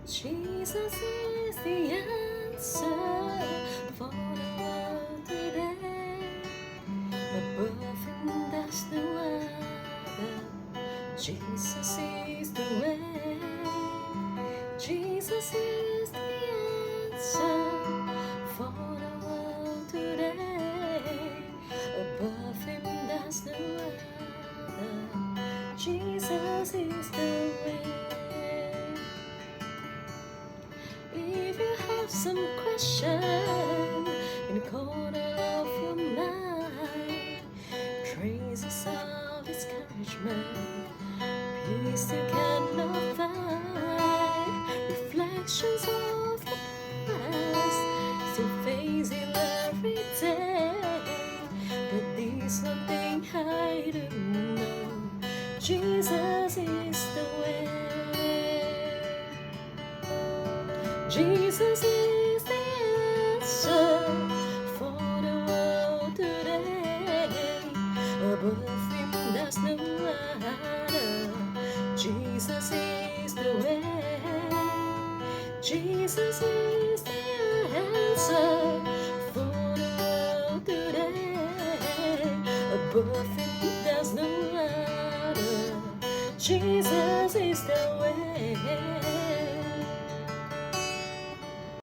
Jesus is the answer for the world today. Above him, there's no other. Jesus is the way. Jesus is the answer for the world today. Above him, there's no other. Jesus is the way. If you have some question in the corner of your mind, traces of discouragement, peace you cannot find, reflections of the past, still facing every day. But there's one thing I do know: Jesus is the way. Jesus is the answer for the world today. Above him, there's no other. Jesus is the way. Jesus is the answer for the world today. Above him, there's no other. Jesus is the way.